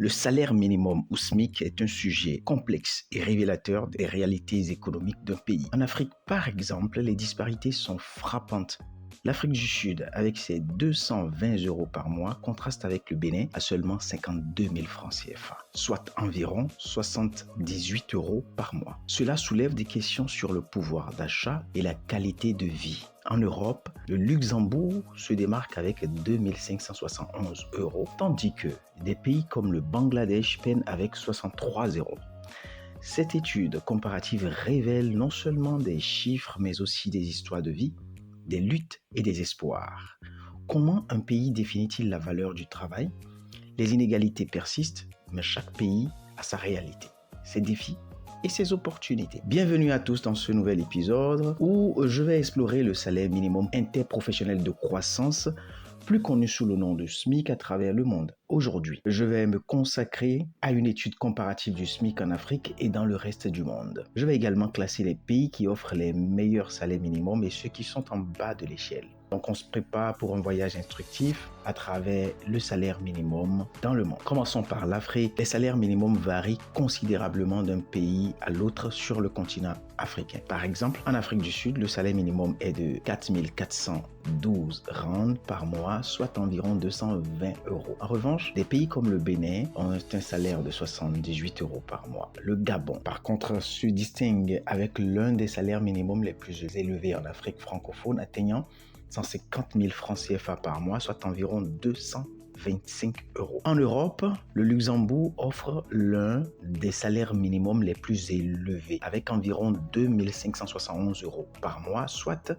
Le salaire minimum ou SMIC est un sujet complexe et révélateur des réalités économiques d'un pays. En Afrique, par exemple, les disparités sont frappantes. L'Afrique du Sud, avec ses 220 € par mois, contraste avec le Bénin à seulement 52 000 francs CFA, soit environ 78 € par mois. Cela soulève des questions sur le pouvoir d'achat et la qualité de vie. En Europe, le Luxembourg se démarque avec 2 571 €, tandis que des pays comme le Bangladesh peinent avec 63 €. Cette étude comparative révèle non seulement des chiffres, mais aussi des histoires de vie, des luttes et des espoirs. Comment un pays définit-il la valeur du travail? Les inégalités persistent, mais chaque pays a sa réalité, ses défis et ses opportunités. Bienvenue à tous dans ce nouvel épisode où je vais explorer le salaire minimum interprofessionnel de croissance, plus connu sous le nom de SMIC à travers le monde. Aujourd'hui, je vais me consacrer à une étude comparative du SMIC en Afrique et dans le reste du monde. Je vais également classer les pays qui offrent les meilleurs salaires minimums et ceux qui sont en bas de l'échelle. Donc on se prépare pour un voyage instructif à travers le salaire minimum dans le monde. Commençons par l'Afrique. Les salaires minimums varient considérablement d'un pays à l'autre sur le continent africain. Par exemple, en Afrique du Sud, le salaire minimum est de 4 412 rand par mois, soit environ 220 €. En revanche, des pays comme le Bénin ont un salaire de 78 € par mois. Le Gabon, par contre, se distingue avec l'un des salaires minimums les plus élevés en Afrique francophone, atteignant 150 000 francs CFA par mois, soit environ 225 €. En Europe, le Luxembourg offre l'un des salaires minimums les plus élevés, avec environ 2 571 € par mois, soit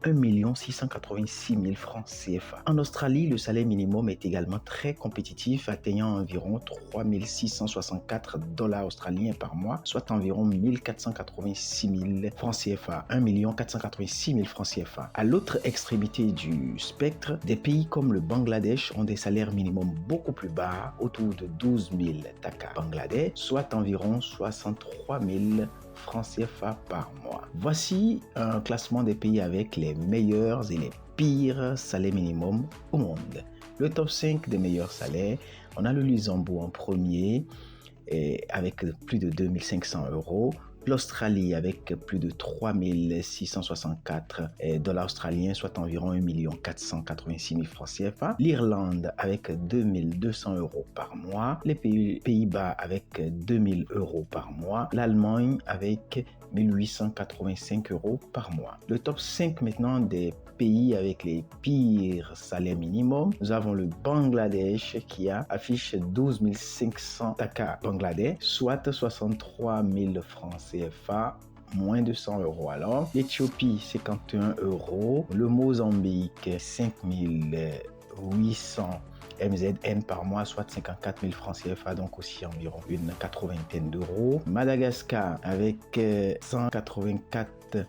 1 686 000 francs CFA. En Australie, le salaire minimum est également très compétitif, atteignant environ 3 664 $ australiens par mois, soit environ 1 486 000 francs CFA, 1 486 000 francs CFA. À l'autre extrémité du spectre, des pays comme le Bangladesh ont des salaires minimum beaucoup plus bas, autour de 12 000 taka bangladais, soit environ 63 000 francs CFA par mois. Voici un classement des pays avec les meilleurs et les pires salaires minimums au monde. Le top 5 des meilleurs salaires, on a le Luxembourg en premier, avec plus de 2 500 €. L'Australie avec plus de 3 664 $ australiens, soit environ 1 486 000 francs CFA. L'Irlande avec 2 200 € par mois. Les Pays-Bas avec 2 000 € par mois. L'Allemagne avec 1 885 € par mois. Le top 5 maintenant des pays avec les pires salaires minimums. Nous avons le Bangladesh qui affiche 12 500 taka bangladais, soit 63 000 francs CFA, moins de 100 € alors. L'Éthiopie, 51 €. Le Mozambique, 5 800 MZN par mois, soit 54 000 francs CFA, donc aussi environ une 80aine d'euros. Madagascar avec 184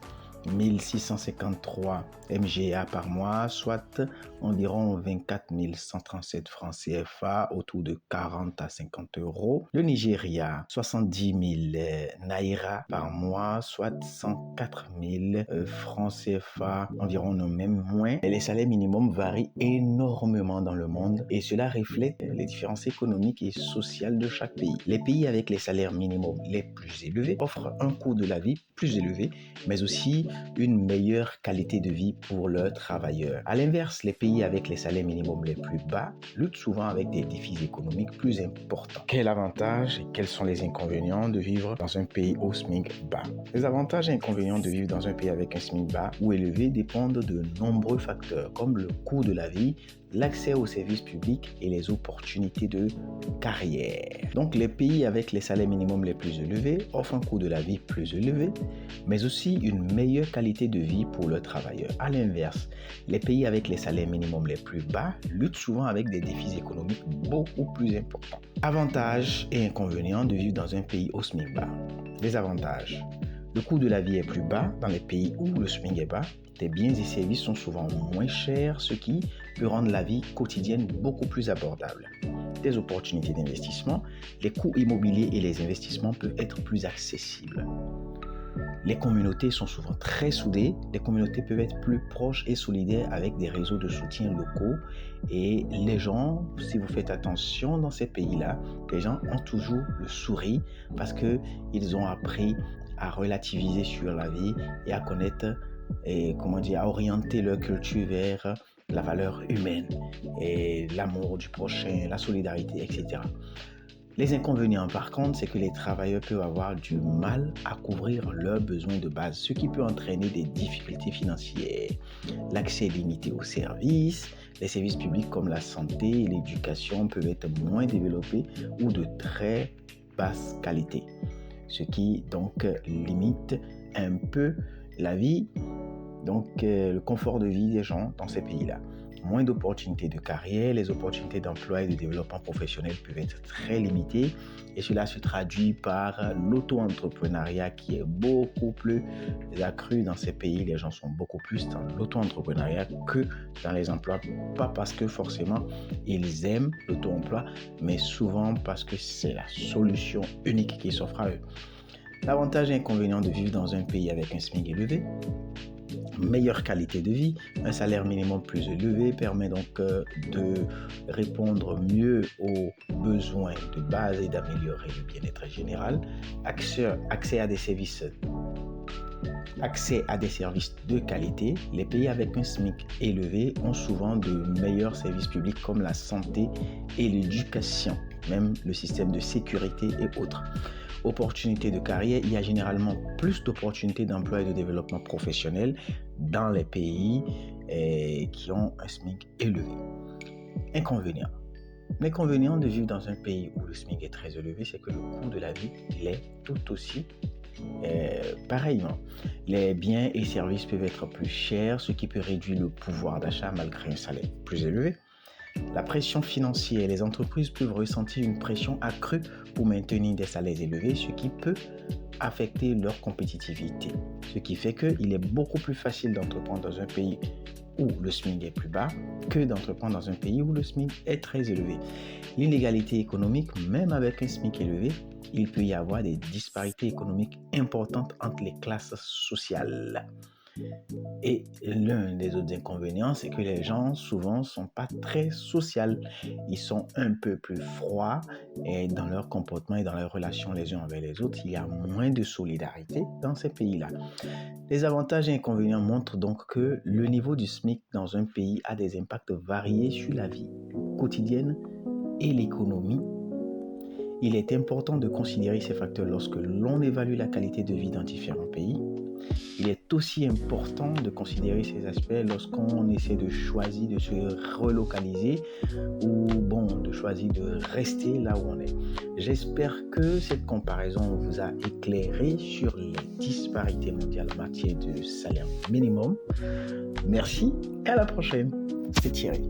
653 MGA par mois, soit environ 24 137 francs CFA, autour de 40 à 50 €. Le Nigeria, 70 000 Naira par mois, soit 104 000 francs CFA, environ même moins. Et les salaires minimums varient énormément dans le monde et cela reflète les différences économiques et sociales de chaque pays. Les pays avec les salaires minimums les plus élevés offrent un coût de la vie plus élevé, mais aussi une meilleure qualité de vie pour leurs travailleurs. À l'inverse, les pays avec les salaires minimums les plus bas luttent souvent avec des défis économiques plus importants. Quel avantage et quels sont les inconvénients de vivre dans un pays au SMIC bas? Les avantages et inconvénients de vivre dans un pays avec un SMIC bas ou élevé dépendent de nombreux facteurs comme le coût de la vie, l'accès aux services publics et les opportunités de carrière. Donc les pays avec les salaires minimums les plus élevés offrent un coût de la vie plus élevé, mais aussi une meilleure qualité de vie pour leurs travailleurs. À l'inverse, les pays avec les salaires minimums les plus bas luttent souvent avec des défis économiques beaucoup plus importants. Avantages et inconvénients de vivre dans un pays au SMIC bas. Les avantages. Le coût de la vie est plus bas dans les pays où le SMIC est bas. Les biens et services sont souvent moins chers, ce qui peut rendre la vie quotidienne beaucoup plus abordable. Des opportunités d'investissement, les coûts immobiliers et les investissements peuvent être plus accessibles. Les communautés sont souvent très soudées. Les communautés peuvent être plus proches et solidaires avec des réseaux de soutien locaux. Et les gens, si vous faites attention dans ces pays-là, les gens ont toujours le sourire parce qu'ils ont appris à relativiser sur la vie et à connaître et à orienter leur culture vers la valeur humaine et l'amour du prochain, la solidarité, etc. Les inconvénients, par contre, c'est que les travailleurs peuvent avoir du mal à couvrir leurs besoins de base, ce qui peut entraîner des difficultés financières. L'accès limité aux services, les services publics comme la santé et l'éducation peuvent être moins développés ou de très basse qualité, ce qui donc limite un peu la vie, le confort de vie des gens dans ces pays-là. Moins d'opportunités de carrière, les opportunités d'emploi et de développement professionnel peuvent être très limitées et cela se traduit par l'auto-entrepreneuriat qui est beaucoup plus accru dans ces pays. Les gens sont beaucoup plus dans l'auto-entrepreneuriat que dans les emplois, pas parce que forcément ils aiment l'auto-emploi, mais souvent parce que c'est la solution unique qui s'offre à eux. L'avantage et inconvénient de vivre dans un pays avec un SMIC élevé: meilleure qualité de vie, un salaire minimum plus élevé permet donc de répondre mieux aux besoins de base et d'améliorer le bien-être général, accès à des services de qualité. Les pays avec un SMIC élevé ont souvent de meilleurs services publics comme la santé et l'éducation, même le système de sécurité et autres. Opportunités de carrière, il y a généralement plus d'opportunités d'emploi et de développement professionnel dans les pays qui ont un SMIC élevé. Inconvénients. L'inconvénient de vivre dans un pays où le SMIC est très élevé, c'est que le coût de la vie l'est tout aussi pareillement. Les biens et services peuvent être plus chers, ce qui peut réduire le pouvoir d'achat malgré un salaire plus élevé. La pression financière, les entreprises peuvent ressentir une pression accrue pour maintenir des salaires élevés, ce qui peut affecter leur compétitivité. Ce qui fait qu'il est beaucoup plus facile d'entreprendre dans un pays où le SMIC est plus bas que d'entreprendre dans un pays où le SMIC est très élevé. L'inégalité économique, même avec un SMIC élevé, il peut y avoir des disparités économiques importantes entre les classes sociales. Et l'un des autres inconvénients, c'est que les gens souvent ne sont pas très sociaux. Ils sont un peu plus froids et dans leur comportement et dans leurs relations les uns avec les autres. Il y a moins de solidarité dans ces pays-là. Les avantages et inconvénients montrent donc que le niveau du SMIC dans un pays a des impacts variés sur la vie quotidienne et l'économie. Il est important de considérer ces facteurs lorsque l'on évalue la qualité de vie dans différents pays. Il est aussi important de considérer ces aspects lorsqu'on essaie de choisir de se relocaliser ou de choisir de rester là où on est. J'espère que cette comparaison vous a éclairé sur les disparités mondiales en matière de salaire minimum. Merci et à la prochaine. C'est Thierry.